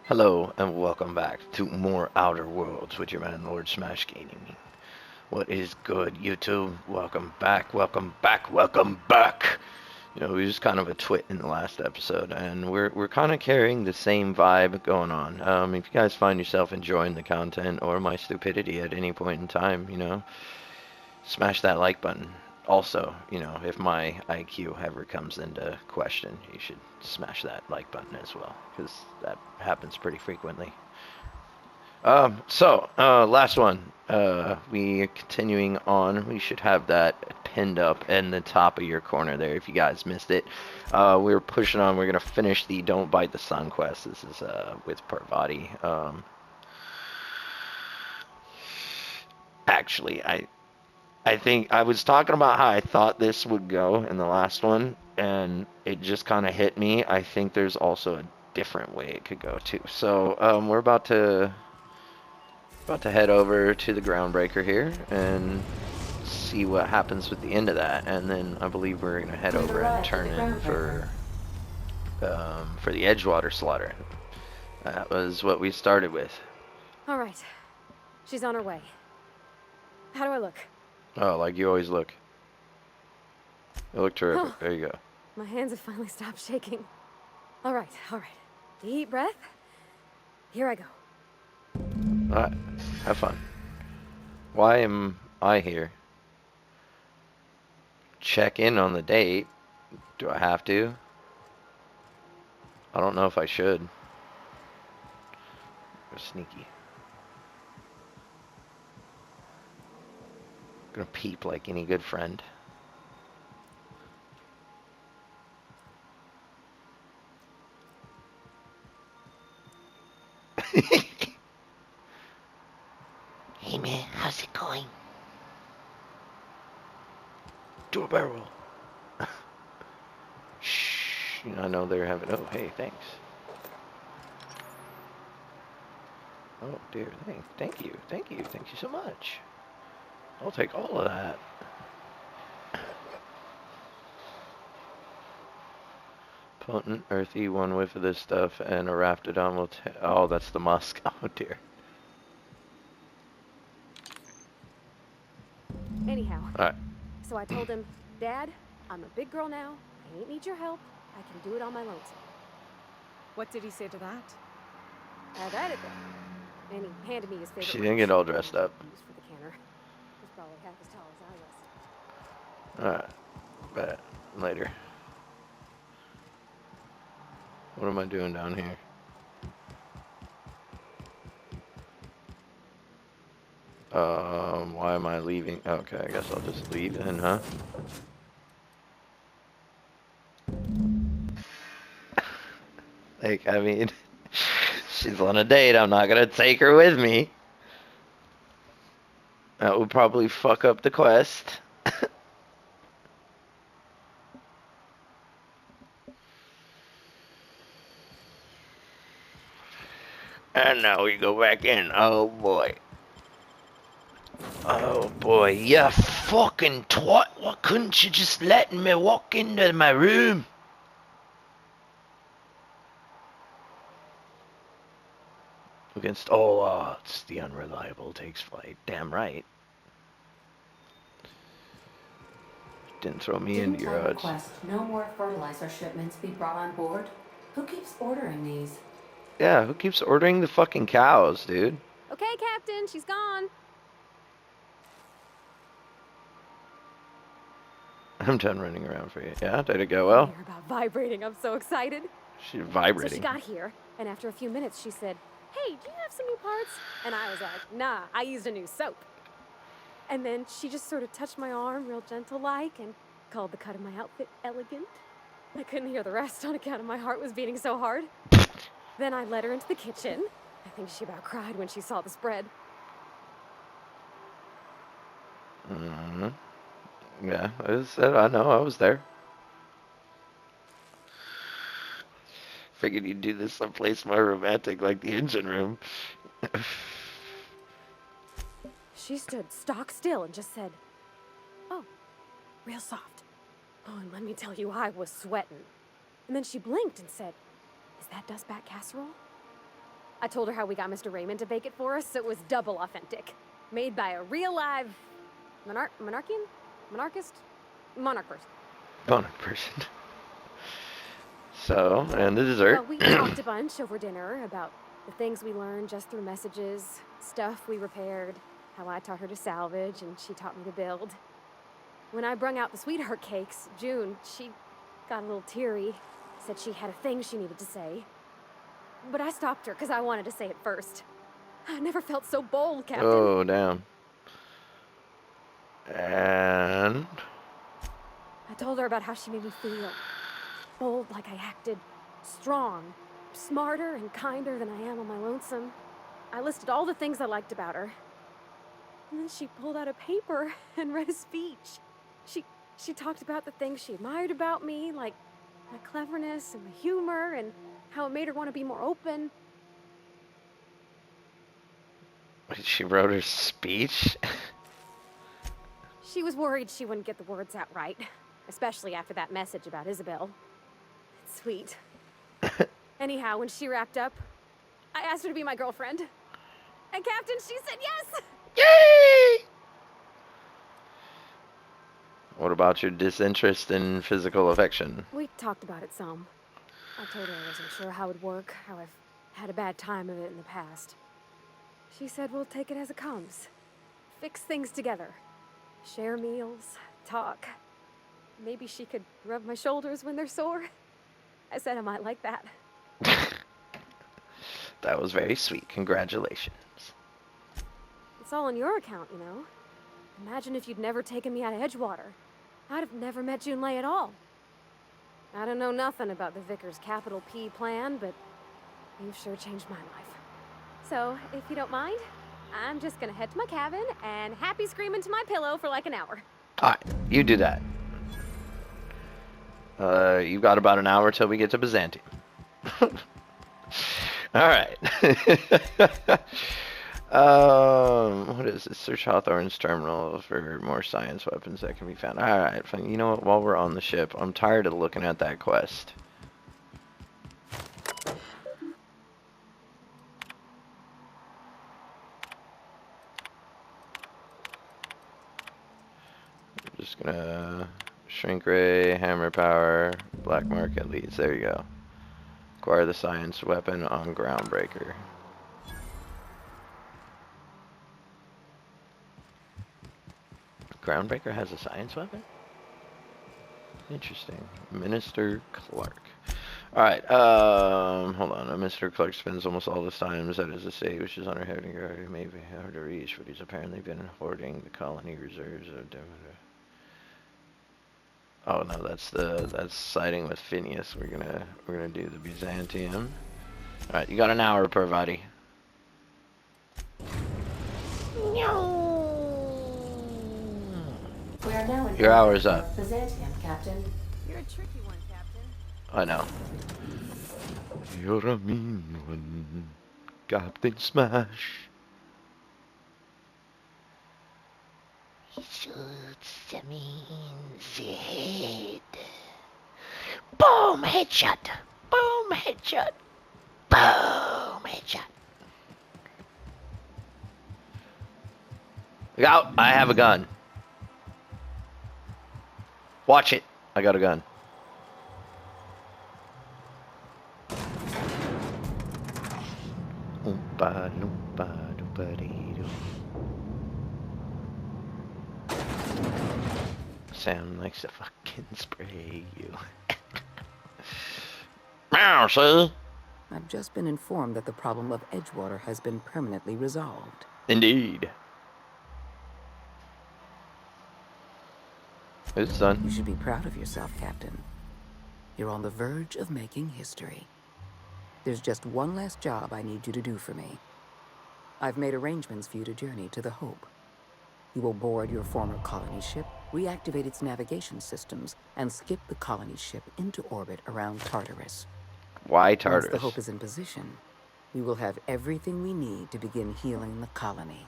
Hello and welcome back to more Outer Worlds with your man Lord Smash Gaming. What is good, YouTube? Welcome back, welcome back, welcome back. We was kind of a twit in the last episode, and we're kind of carrying the same vibe going on. If you guys find yourself enjoying the content or my stupidity at any point in time, smash that like button. Also, if my IQ ever comes into question, you should smash that like button as well, because that happens pretty frequently. Last one. We are continuing on. We should have that pinned up in the top of your corner there if you guys missed it. We're pushing on. We're going to finish the Don't Bite the Sun quest. This is with Parvati. Actually, I think I was talking about how I thought this would go in the last one, and it just kind of hit me. I think there's also a different way it could go too. So we're about to head over to the groundbreaker here and see what happens with the end of that, and then I believe we're gonna head over and turn in for the Edgewater slaughter. That was what we started with. All right, she's on her way. How do I look? Oh, like you always look. You look terrific. Oh, there you go. my hands have finally stopped shaking. All right. Deep breath. Here I go. All right, have fun. Why am I here? Check in on the date. Do I have to? I don't know if I should. Go sneaky. Gonna peep like any good friend. Hey man, how's it going? Do a barrel roll. Shh. I know they're having. Oh, hey, thanks. Oh dear, thank you, thank you so much. I'll take all of that. Potent, earthy, one whiff of this stuff, and a raptidon will. Oh, that's the musk. Oh dear. Anyhow. All right. So I told him, Dad, I'm a big girl now. I ain't need your help. I can do it on my lonesome. What did he say to that? Have at it then. And he handed me his favorite. She didn't get all dressed up. Used for the canner. He's probably half as tall as I was. All right. Bet. Later. What am I doing down here? Why am I leaving? Okay, I guess I'll just leave then, huh? Like, I mean, she's on a date. I'm not gonna take her with me. That would probably fuck up the quest. And now we go back in. Oh boy. Oh boy. You fucking twat. Why couldn't you just let me walk into my room? Against all odds, the unreliable takes flight. Damn right. Didn't throw me into your odds. Request no more fertilizer shipments be brought on board? Who keeps ordering these? Yeah, who keeps ordering the fucking cows, dude? Okay, Captain, she's gone. I'm done running around for you. Yeah, did it go well? Hear about vibrating. I'm so excited. She's So vibrating. she got here, and after a few minutes, she said, "Hey, do you have some new parts?" And I was like, "Nah, I used a new soap." And then she just sort of touched my arm real gentle-like and called the cut of my outfit elegant. I couldn't hear the rest on account of my heart was beating so hard. Then I led her into the kitchen. I think she about cried when she saw the spread. Mm-hmm. Yeah, I know, I was there. Figured you'd do this someplace more romantic like the engine room. She stood stock still and just said, "Oh, real soft." Oh, and let me tell you, I was sweating. And then she blinked and said, "Is that dustback casserole?" I told her how we got Mr. Raymond to bake it for us, so it was double authentic. Made by a real live monarch person. Bonnet person. So, and the dessert. Well, we talked a bunch over dinner about the things we learned just through messages, stuff we repaired, how I taught her to salvage and she taught me to build. When I brung out the sweetheart cakes, June, she got a little teary, said she had a thing she needed to say. But I stopped her because I wanted to say it first. I never felt so bold, Captain. Oh, damn. And I told her about how she made me feel. Bold like I acted, strong, smarter and kinder than I am on my lonesome. I listed all the things I liked about her. And then she pulled out a paper and read a speech. She talked about the things she admired about me, like my cleverness and my humor, and how it made her want to be more open. she wrote her speech. She was worried she wouldn't get the words out right, especially after that message about Isabel. It's sweet. Anyhow, when she wrapped up, I asked her to be my girlfriend. And Captain, she said yes! Yay! What about your disinterest in physical affection? We talked about it some. I told her I wasn't sure how it'd work, how I've had a bad time of it in the past. She said we'll take it as it comes. Fix things together. Share meals, talk. Maybe she could rub my shoulders when they're sore. I said I might like that. That was very sweet. Congratulations. It's all on your account, you know. Imagine if you'd never taken me out of Edgewater. I'd have never met Junlei at all. I don't know nothing about the Vicar's capital P plan, but you've sure changed my life. So, if you don't mind, I'm just gonna head to my cabin and happy scream into my pillow for like an hour. Alright, you do that. You've got about an hour till we get to Byzantium. Alright. What is this? Search Hawthorne's terminal for more science weapons that can be found. Alright, fine. You know what? While we're on the ship, I'm tired of looking at that quest. I'm just gonna shrink ray, hammer power, black market leads. There you go. Acquire the science weapon on Groundbreaker. Groundbreaker has a science weapon? Interesting. Minister Clark. Alright, hold on. Mr. Clark spends almost all his time at his estate, which is under heaven guard. He may be hard to reach, but he's apparently been hoarding the colony reserves of Oh no, that's siding with Phineas. We're gonna do the Byzantium. Alright, you got an hour per body. We are now in Your hour's up. Byzantium, Captain. You're a tricky one, Captain. I know. You're a mean one, Captain Smash. He shoots me in the head. Boom! Headshot! Boom! Headshot! Boom! Headshot! Look out! I have a gun. Watch it. I got a gun. Oompa loompa doompa-dee-doo. Sam likes to fucking spray you. Meow, see? I've just been informed that the problem of Edgewater has been permanently resolved. Indeed. It's done. You should be proud of yourself, Captain. You're on the verge of making history. There's just one last job I need you to do for me. I've made arrangements for you to journey to the Hope. You will board your former colony ship, reactivate its navigation systems, and skip the colony ship into orbit around Tartarus. Why Once Tartarus? the Hope is in position, we will have everything we need to begin healing the colony.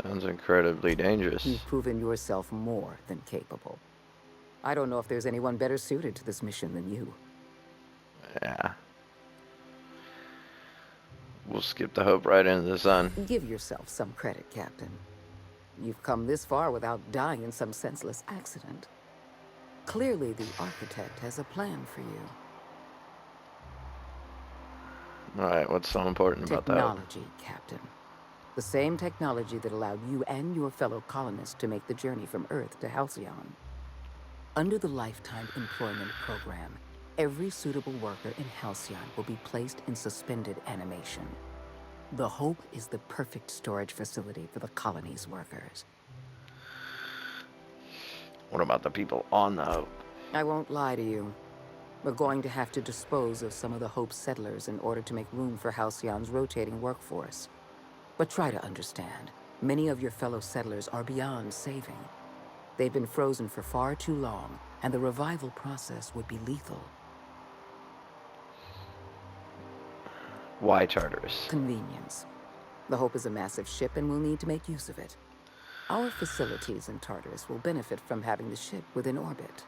Sounds incredibly dangerous. You've proven yourself more than capable. I don't know if there's anyone better suited to this mission than you. Yeah. We'll skip the hope right into the sun. Give yourself some credit, Captain. You've come this far without dying in some senseless accident. Clearly, the architect has a plan for you. Alright, what's so important about that? Technology, Captain. The same technology that allowed you and your fellow colonists to make the journey from Earth to Halcyon. Under the Lifetime Employment Program, every suitable worker in Halcyon will be placed in suspended animation. The Hope is the perfect storage facility for the colony's workers. What about the people on the Hope? I won't lie to you. We're going to have to dispose of some of the Hope's settlers in order to make room for Halcyon's rotating workforce. But try to understand, many of your fellow settlers are beyond saving. They've been frozen for far too long, and the revival process would be lethal. Why Tartarus? Convenience. The Hope is a massive ship, and we'll need to make use of it. Our facilities in Tartarus will benefit from having the ship within orbit.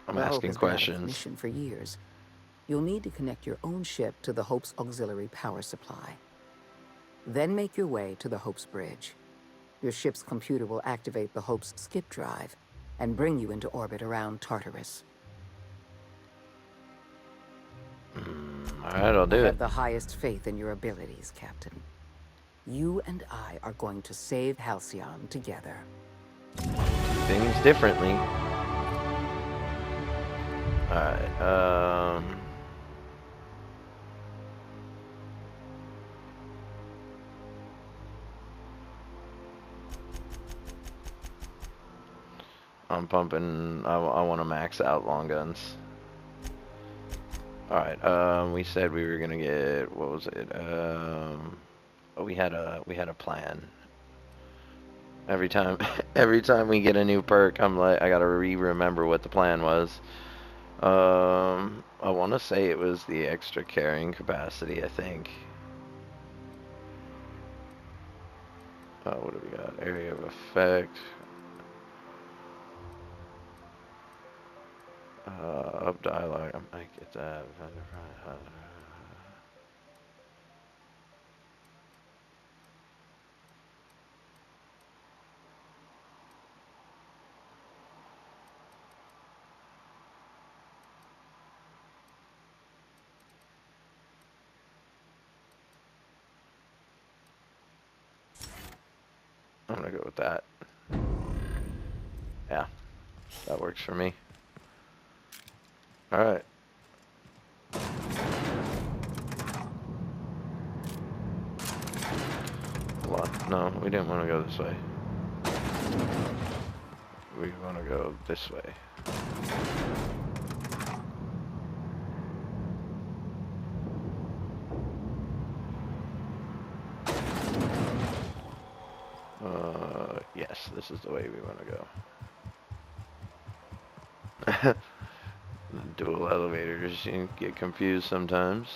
I'm The Hope asking has been out of questions. commission for years. You'll need to connect your own ship to the Hope's auxiliary power supply. Then make your way to the Hope's bridge. Your ship's computer will activate the Hope's skip drive and bring you into orbit around Tartarus. Alright, I'll do I it. have the highest faith in your abilities, Captain. You and I are going to save Halcyon together. Things differently. Alright, I'm pumping, I want to max out long guns. Alright, we said we were gonna get, what was it, we had a plan. Every time, every time we get a new perk, I'm like, I gotta remember what the plan was. I want to say it was the extra carrying capacity, I think. What do we got? Area of effect. Up dialogue. I might get that. I'm gonna go with that. Yeah, that works for me. Alright. Hold on. No, we didn't want to go this way. We want to go this way. Yes, this is the way we want to go. Dual elevators, you get confused sometimes.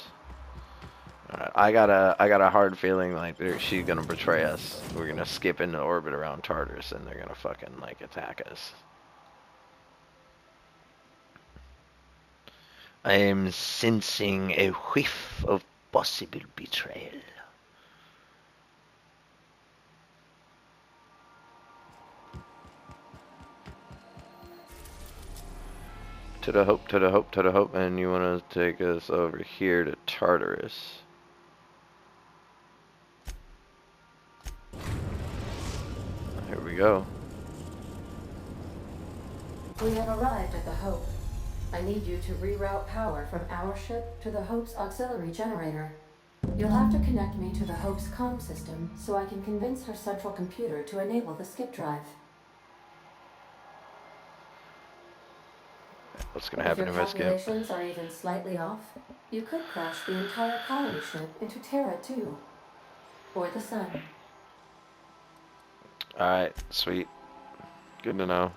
Alright, I got a hard feeling like she's gonna betray us. We're gonna skip into orbit around Tartarus and they're gonna fucking like attack us. I am sensing a whiff of possible betrayal. To the hope, to the hope, to the hope, and you want to take us over here to Tartarus. Here we go. We have arrived at the Hope. I need you to reroute power from our ship to the Hope's auxiliary generator. You'll have to connect me to the Hope's comm system so I can convince her central computer to enable the skip drive. What's gonna happen if I If your skip? calculations are even slightly off, you could crash the entire colony ship into Terra 2. Or the Sun. Alright, sweet. Good to know.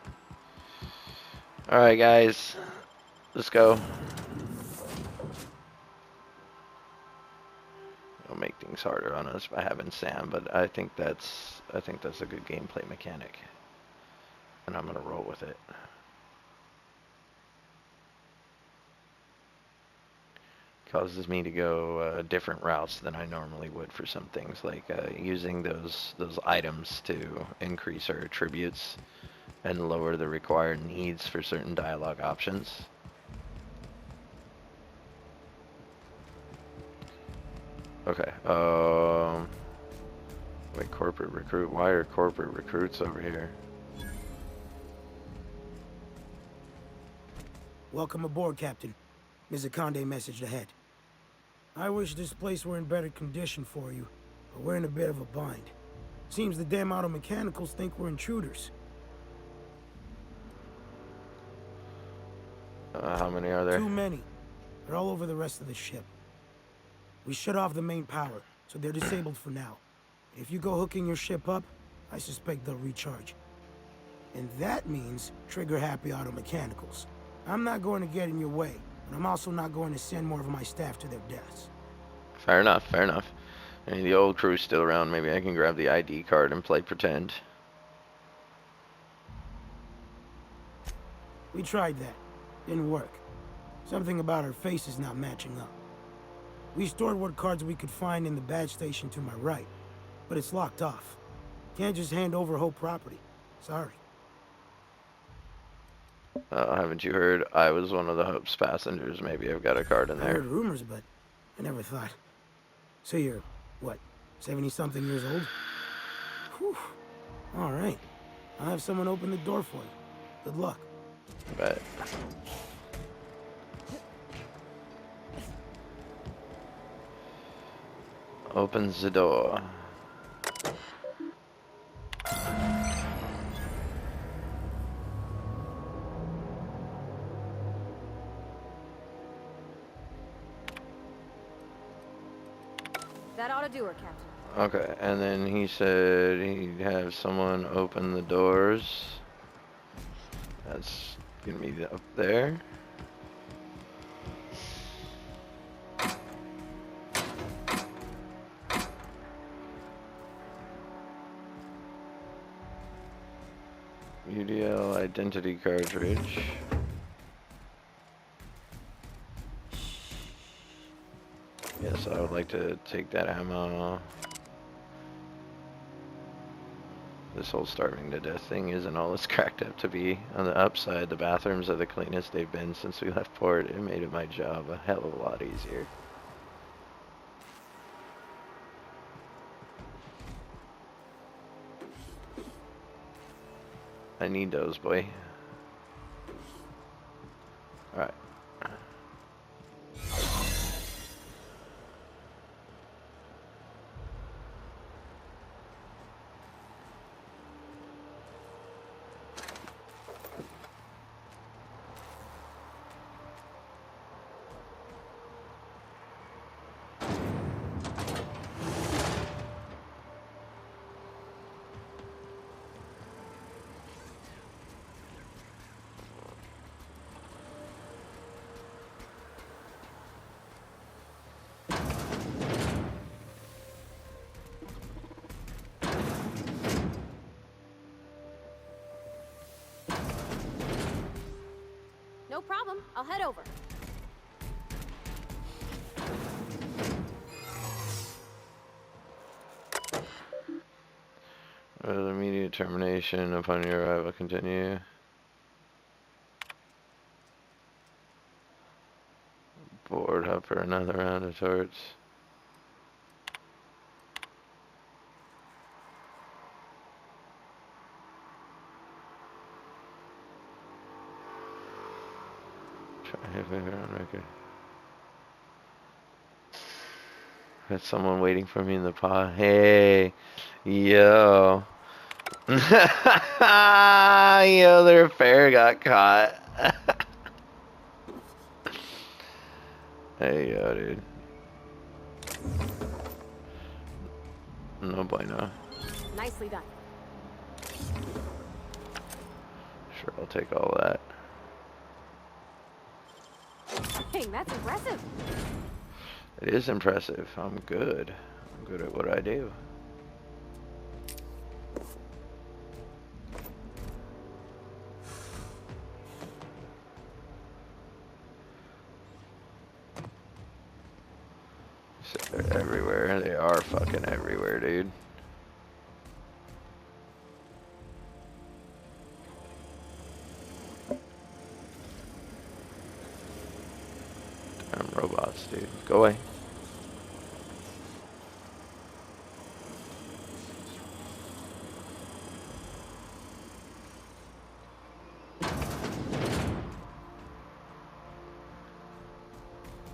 Alright guys, let's go. It'll make things harder on us by having Sam, but I think that's a good gameplay mechanic. and I'm gonna roll with it. Causes me to go different routes than I normally would for some things, like using those items to increase our attributes and lower the required needs for certain dialogue options. Okay. Wait, corporate recruit. Why are corporate recruits over here? Welcome aboard, Captain. Mr. Conde messaged ahead. I wish this place were in better condition for you, but we're in a bit of a bind. Seems the damn auto mechanicals think we're intruders. How many are there? Too many. They're all over the rest of the ship. We shut off the main power, so they're disabled for now. If you go hooking your ship up, I suspect they'll recharge. And that means trigger-happy auto mechanicals. I'm not going to get in your way, but I'm also not going to send more of my staff to their deaths. Fair enough, fair enough. I mean, the old crew's still around. Maybe I can grab the ID card and play pretend. We tried that. Didn't work. Something about our faces not matching up. We stored what cards we could find in the badge station to my right, but it's locked off. Can't just hand over whole property. Sorry. Haven't you heard? I was one of the Hope's passengers. Maybe I've got a card in I there. heard rumors, but I never thought. So you're, what, 70-something years old? Whew. All right. I'll have someone open the door for you. Good luck. Bet. Opens the door. That ought to do her, Captain. Okay, and then he said he'd have someone open the doors. That's gonna be up there. UDL identity cartridge. Yes, I would like to take that ammo. This whole starving to death thing isn't all it's cracked up to be. On the upside, the bathrooms are the cleanest they've been since we left port. It made my job a hell of a lot easier. I need those, boy. Alright. No problem. I'll head over. With immediate termination upon your arrival, continue. Board up for another round of torch. Try to figure on record. Got someone waiting for me in the pod. Hey, yo. Yo, their affair got caught. Hey, yo, dude. No bueno. Nicely done. Sure, I'll take all that. Dang, that's impressive. It is impressive. I'm good. I'm good at what I do. are fucking everywhere, dude. Damn robots, dude. Go away.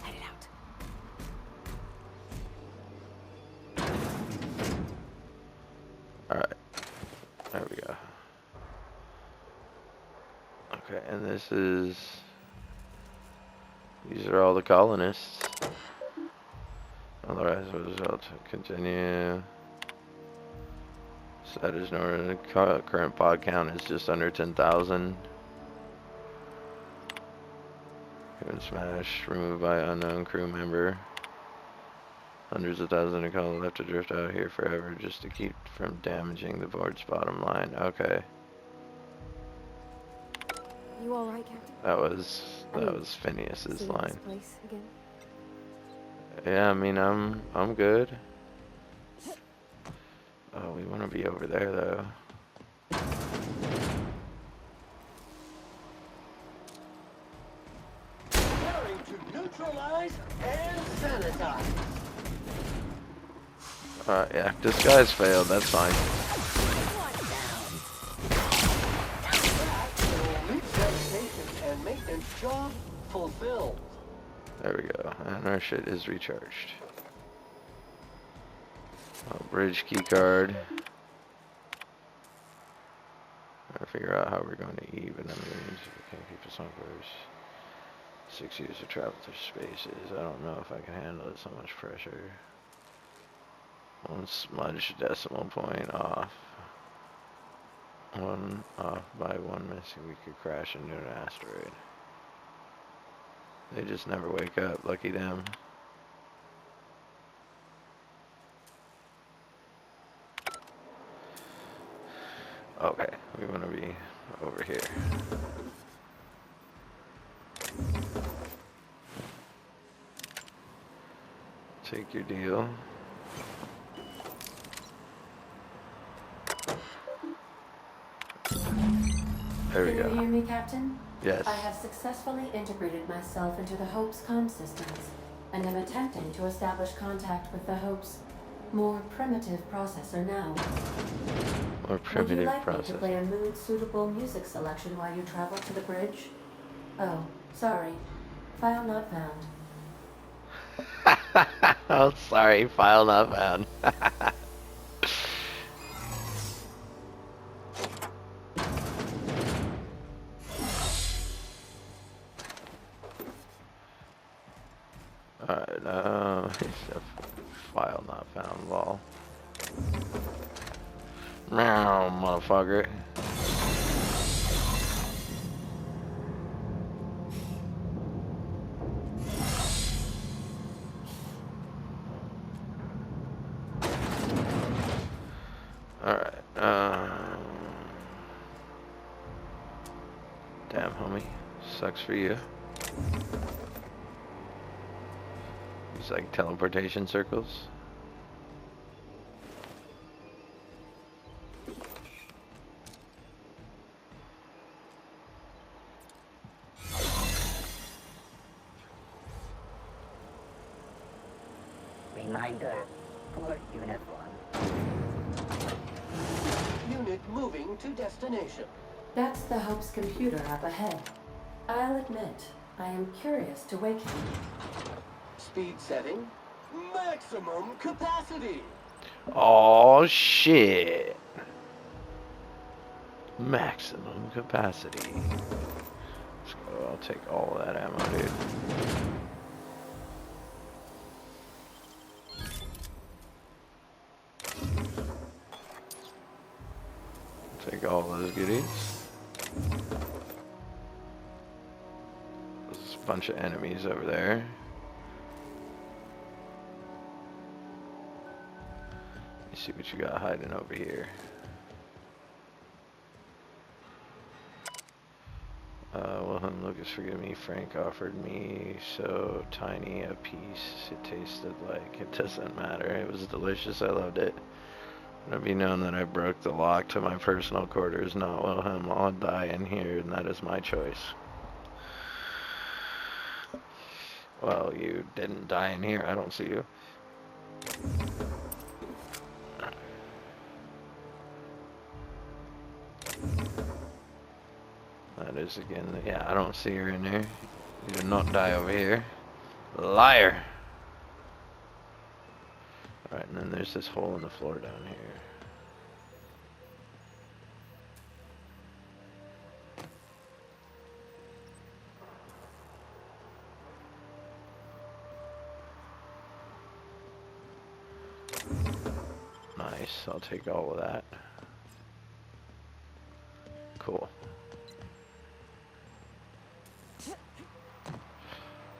Headed out. Alright. There we go. Okay, and this is... These are all the colonists. Otherwise, the result continue. Status number. The current pod count is just under 10,000. Human smash removed by unknown crew member. Hundreds of thousands of colonists left to drift out here forever just to keep from damaging the board's bottom line. Okay. You all right, Captain? That was Phineas's Seeing line. this place again? Yeah, I mean, I'm good. Oh, we want to be over there though. Preparing to neutralize and sanitize. Alright, yeah, disguise failed, that's fine. Leap devastation and maintenance job fulfilled. There we go, and our shit is recharged. Oh, bridge key card. Gotta figure out how we're going to even. I mean, can't keep us on course. 6 years of travel through spaces. I don't know if I can handle it. So much pressure. One smudge decimal point off. One off by one missing. We could crash into an asteroid. They just never wake up. Lucky them. Okay, we want to be over here. Take your deal. There we Can you go. hear me, Captain? Yes. I have successfully integrated myself into the Hope's comm systems, and am attempting to establish contact with the Hope's more primitive processor now. Or Would you primitive like me to process. play a mood-suitable music selection while you travel to the bridge? Oh, sorry. File not found. Oh, sorry, file not found. Alright, file not found, lol. Meow, motherfucker. Alright, damn, homie. Sucks for you. It's like teleportation circles. Reminder, port unit 1. Unit moving to destination. That's the Hope's computer up ahead. I'll admit, I am curious to wake him. Speed setting. Maximum capacity. Oh shit. Maximum capacity. Let's go. I'll take all of that ammo, dude. Take all those goodies. There's a bunch of enemies over there. Let me see what you got hiding over here. Well, look Lucas, forgive me. Frank offered me so tiny a piece. It tasted like. It doesn't matter. It was delicious. I loved it. Let it be known that I broke the lock to my personal quarters. Not Wilhelm. I'll die in here, and that is my choice. Well, you didn't die in here. I don't see you. That is again. Yeah, I don't see her in there. You did not die over here. Liar! Alright, and then there's this hole in the floor down here. Nice, I'll take all of that. Cool.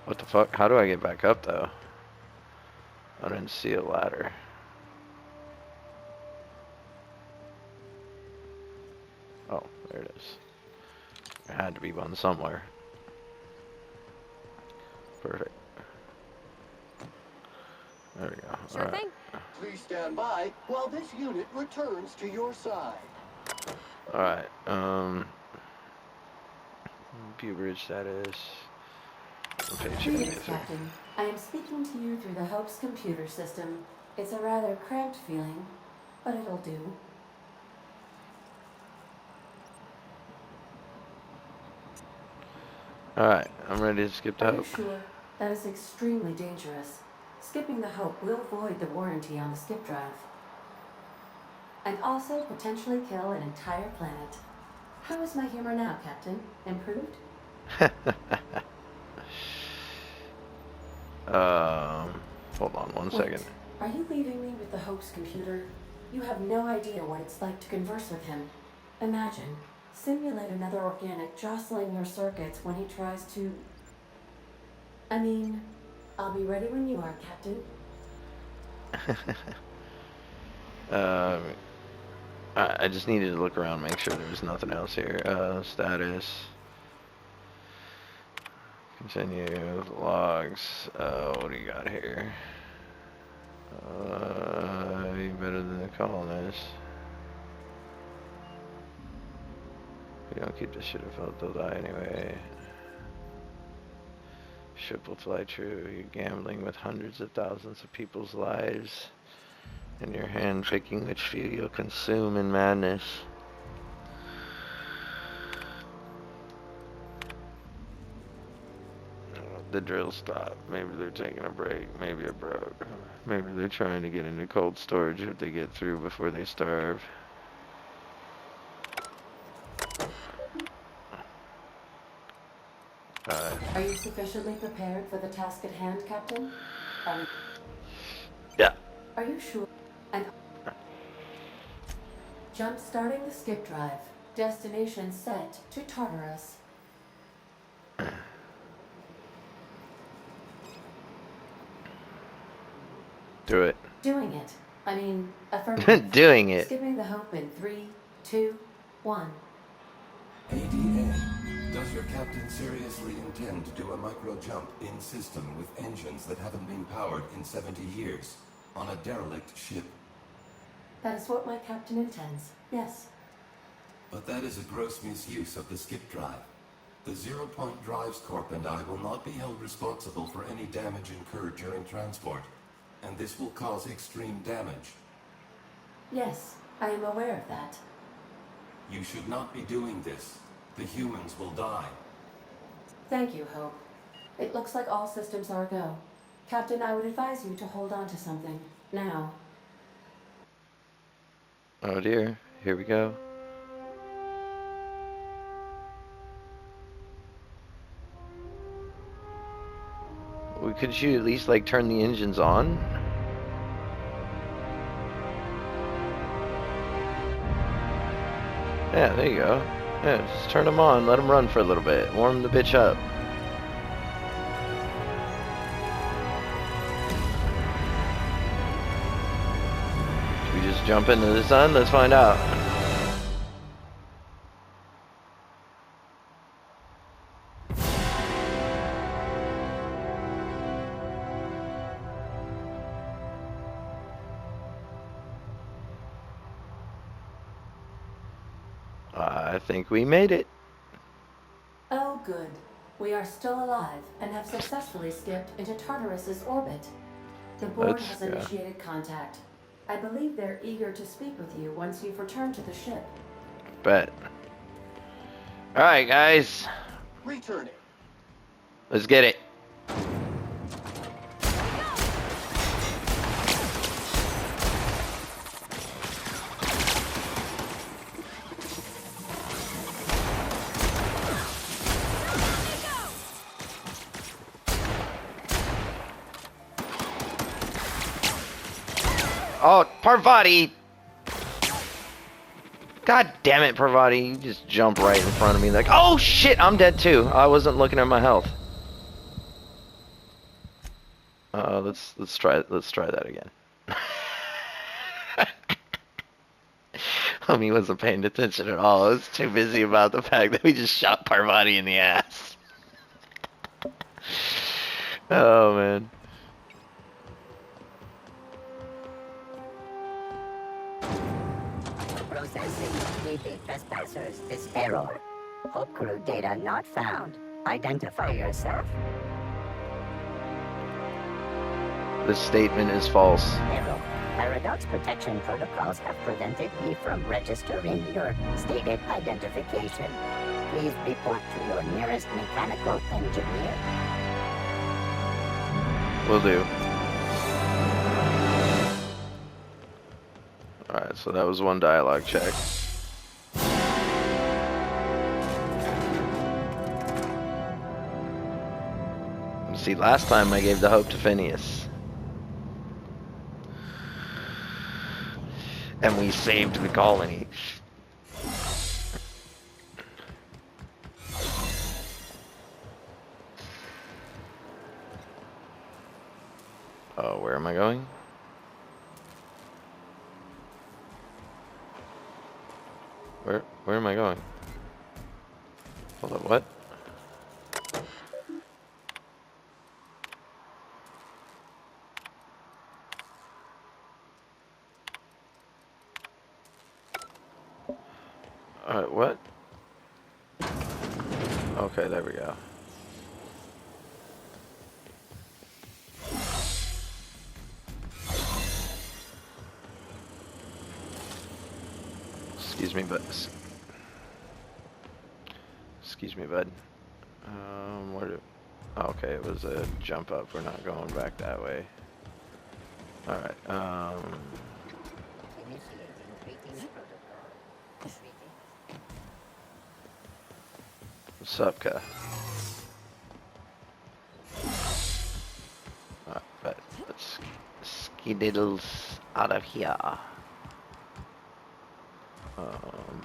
What the fuck? How do I get back up though? I didn't see a ladder. Oh, there it is. There had to be one somewhere. Perfect. There we go. Sure All right. thing. Please stand by while this unit returns to your side. Alright, Bridge status. Greetings, Captain. I am speaking to you through the Hope's computer system. It's a rather cramped feeling, but it'll do. Alright, I'm ready to skip to Are you Hope. sure? That is extremely dangerous. Skipping the Hope will void the warranty on the skip drive. And also potentially kill an entire planet. How is my humor now, Captain? Improved? Hold on one second. Are you leaving me with the Hope's computer? You have no idea what it's like to converse with him. Imagine, simulate another organic jostling your circuits when he tries to... I mean, I'll be ready when you are, Captain. I just needed to look around, make sure there was nothing else here. Status. Continue. Logs. What do you got here? You better than the colonies. If you don't keep this shit afloat, they'll die anyway. Ship will fly true. You're gambling with hundreds of thousands of people's lives in your hand, picking which few you'll consume in madness. The drill stopped. Maybe they're taking a break. Maybe it broke. Maybe they're trying to get into cold storage if they get through before they starve. Are you sufficiently prepared for the task at hand, Captain? Yeah. Are you sure? And jump-starting the skip drive. Destination set to Tartarus. Do it. Doing it. I mean, affirmative. Doing it. Skipping the Hope in 3, 2, 1. ADA. Does your captain seriously intend to do a micro-jump in system with engines that haven't been powered in 70 years on a derelict ship? That is what my captain intends. Yes. But that is a gross misuse of the skip drive. The Zero Point Drives Corp and I will not be held responsible for any damage incurred during transport, and this will cause extreme damage. Yes, I am aware of that. You should not be doing this. The humans will die. Thank you, Hope. It looks like all systems are go. Captain, I would advise you to hold on to something. Now. Oh dear. Here we go. Could you at least like turn the engines on? Yeah, there you go. Yeah, just turn them on, let them run for a little bit, warm the bitch up. Should we just jump into the sun? Let's find out. I think we made it. Oh, good. We are still alive and have successfully skipped into Tartarus's orbit. The board Let's has go. initiated contact. I believe they're eager to speak with you once you've returned to the ship. Bet. Alright, guys. Returning. Let's get it. Oh, Parvati! God damn it, Parvati. You just jump right in front of me like, oh shit, I'm dead too. I wasn't looking at my health. Let's try that again. Homie wasn't paying attention at all. I was too busy about the fact that we just shot Parvati in the ass. Oh man. Processing completely. Trespassers. This error. Hope crew data not found. Identify yourself. This statement is false. Error. Paradox protection protocols have prevented me from registering your stated identification. Please report to your nearest mechanical engineer. Will do. Alright, so that was one dialogue check. See, last time I gave the hope to Phineas. And we saved the colony. Oh, where am I going? Where am I going? Hold up, what? Alright, what? Okay, there we go. Excuse me, bud. Excuse me, bud. Where do... Okay, it was a jump up. We're not going back that way. Alright, what's up, Ka? Alright, but let's ski-diddles out of here.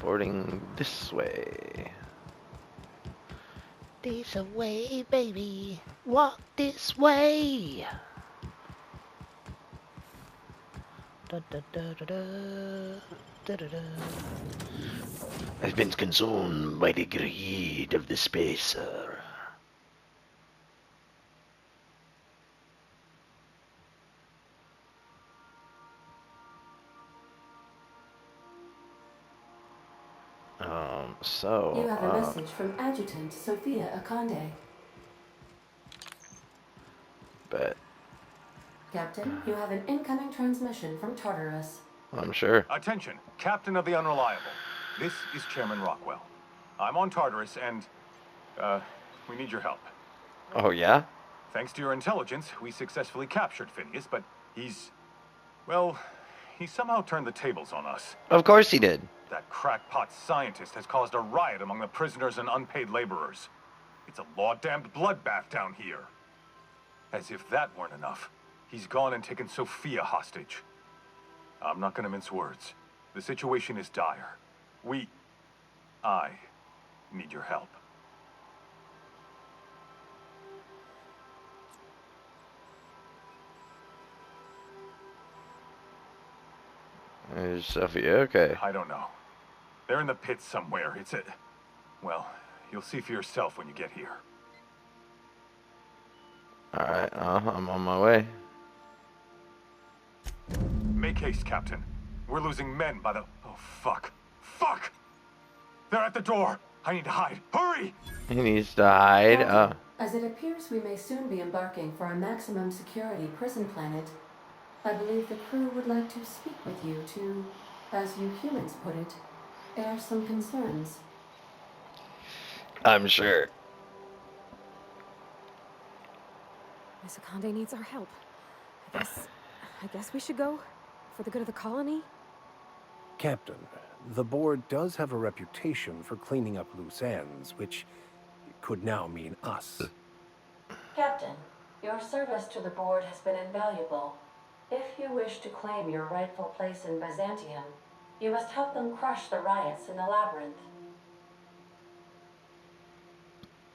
Boarding this way. This way, baby. Walk this way. Da, da, da, da, da, da, da, da. I've been consumed by the greed of the spacer. You have a message from Adjutant Sophia Akande. Bet. Captain, you have an incoming transmission from Tartarus. I'm sure. Attention, Captain of the Unreliable. This is Chairman Rockwell. I'm on Tartarus and, we need your help. Oh, yeah? Thanks to your intelligence, we successfully captured Phineas, but he's somehow turned the tables on us. Of course he did. That crackpot scientist has caused a riot among the prisoners and unpaid laborers. It's a law-damned bloodbath down here. As if that weren't enough, he's gone and taken Sophia hostage. I'm not gonna mince words. The situation is dire. I need your help. Is Sophia okay? I don't know. They're in the pits somewhere. Well, you'll see for yourself when you get here. Alright, I'm on my way. Make haste, Captain. We're losing men by the... Oh, fuck. Fuck! They're at the door. I need to hide. Hurry! He needs to hide. Captain, as it appears we may soon be embarking for a maximum security prison planet, I believe the crew would like to speak with you to, as you humans put it, air some concerns. I'm sure. Miss Akande needs our help. I guess we should go for the good of the colony. Captain, the board does have a reputation for cleaning up loose ends, which could now mean us. Captain, your service to the board has been invaluable. If you wish to claim your rightful place in Byzantium, you must help them crush the riots in the labyrinth.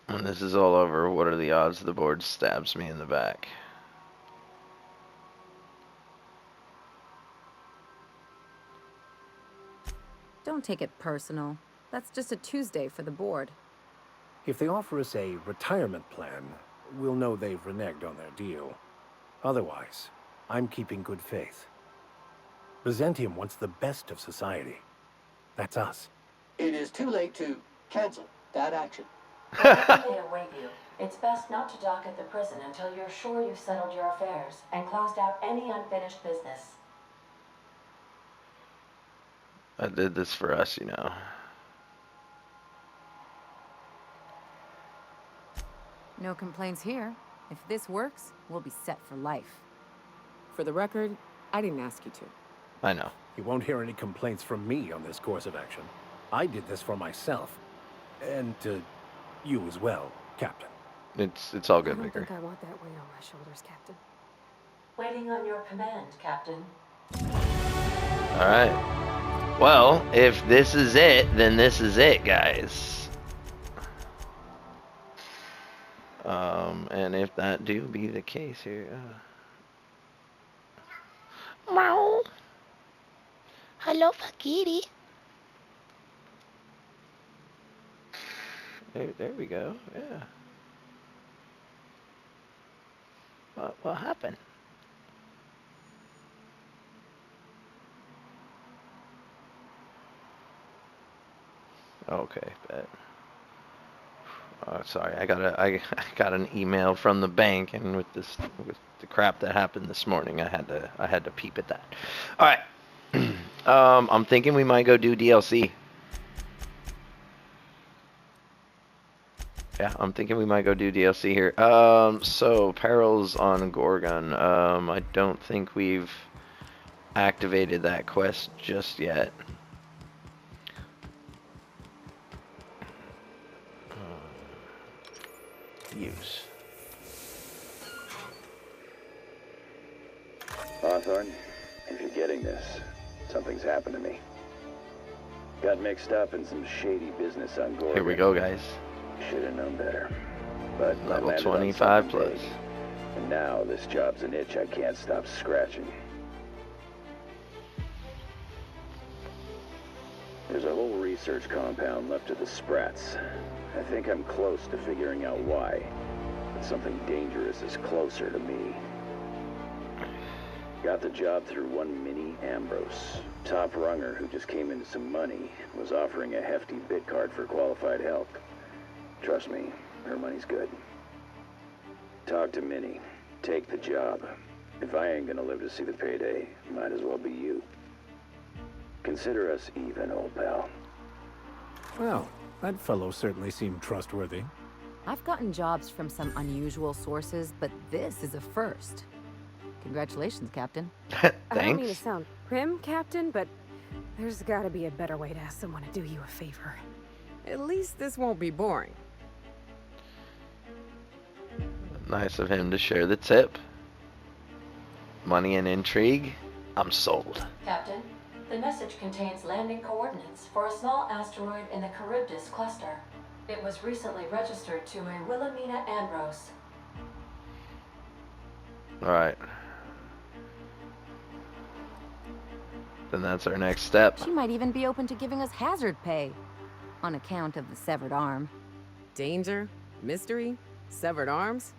When this is all over, what are the odds the board stabs me in the back? Don't take it personal. That's just a Tuesday for the board. If they offer us a retirement plan, we'll know they've reneged on their deal. Otherwise, I'm keeping good faith. Byzantium wants the best of society. That's us. It is too late to cancel that action. Wherever they await you, it's best not to dock at the prison until you're sure you've settled your affairs and closed out any unfinished business. I did this for us, you know. No complaints here. If this works, we'll be set for life. For the record, I didn't ask you to. I know. You won't hear any complaints from me on this course of action. I did this for myself. And, you as well, Captain. It's all I good, don't Vicar. think I want that weight on my shoulders, Captain. Waiting on your command, Captain. Alright. Well, if this is it, then this is it, guys. And if that do be the case here, meow. Hello, Fakiri. There we go. Yeah. What happened? Okay, bet. Sorry, I got an email from the bank, and with the crap that happened this morning, I had to peep at that. All right, I'm thinking we might go do DLC. Yeah, I'm thinking we might go do DLC here. So perils on Gorgon. I don't think we've activated that quest just yet. Use. Hawthorne, if you're getting this, something's happened to me. Got mixed up in some shady business on Gorgon. Here we go, guys. Should have known better. But level 25 plus. big. And now this job's an itch I can't stop scratching. There's a whole research compound left of the Sprats. I think I'm close to figuring out why. But something dangerous is closer to me. Got the job through one Minnie Ambrose. Top runger who just came into some money, was offering a hefty bid card for qualified help. Trust me, her money's good. Talk to Minnie. Take the job. If I ain't gonna live to see the payday, might as well be you. Consider us even, old pal. Well, that fellow certainly seemed trustworthy. I've gotten jobs from some unusual sources, but this is a first. Congratulations, Captain. I don't mean to Thanks. sound prim, Captain, but there's gotta be a better way to ask someone to do you a favor. At least this won't be boring. Nice of him to share the tip. Money and intrigue. I'm sold. Captain, the message contains landing coordinates for a small asteroid in the Charybdis cluster. It was recently registered to a Wilhelmina Ambrose. Alright. Then that's our next step. She might even be open to giving us hazard pay. On account of the severed arm. Danger, mystery, severed arms.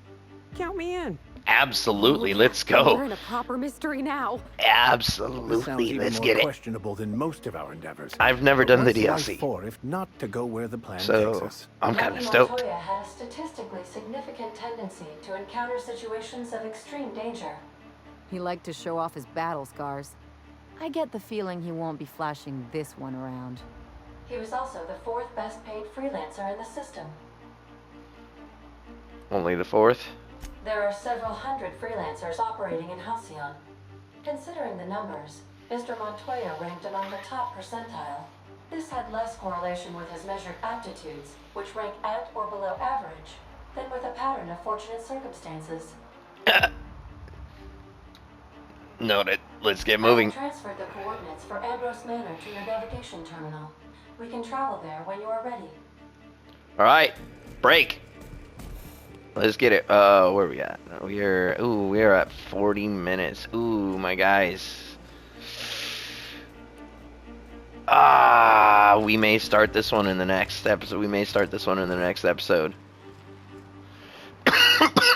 Count me in. Absolutely, let's We're go. in a proper mystery now. This sounds Absolutely, even let's more get it. questionable than most of our endeavors. I've never But done the what's life DLC, for if not to go where the plan takes so us? I'm kind of Lucky stoked. Montoya had a statistically significant tendency to encounter situations of extreme danger. He liked to show off his battle scars. I get the feeling he won't be flashing this one around. He was also the 4th best paid freelancer in the system. Only the 4th? There are several hundred freelancers operating in Halcyon. Considering the numbers, Mr. Montoya ranked among the top percentile. This had less correlation with his measured aptitudes, which rank at or below average, than with a pattern of fortunate circumstances. Noted. Let's get moving. I transferred the coordinates for Ambrose Manor to your navigation terminal. We can travel there when you are ready. Alright, break. Let's get it. Where are we at? We're at 40 minutes. Ooh, my guys. We may start this one in the next episode.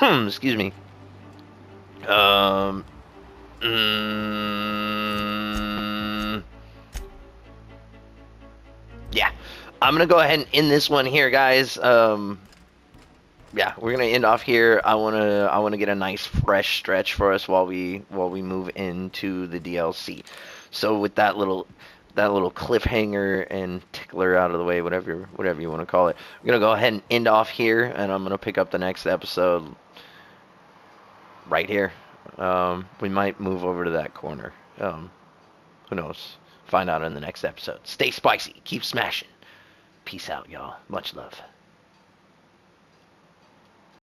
Excuse me. Yeah, I'm gonna go ahead and end this one here, guys. Yeah, we're gonna end off here. I wanna get a nice fresh stretch for us while we move into the DLC. So with that little cliffhanger and tickler out of the way, whatever you want to call it, I'm gonna go ahead and end off here, and I'm gonna pick up the next episode right here. We might move over to that corner. Who knows? Find out in the next episode. Stay spicy. Keep smashing. Peace out, y'all. Much love.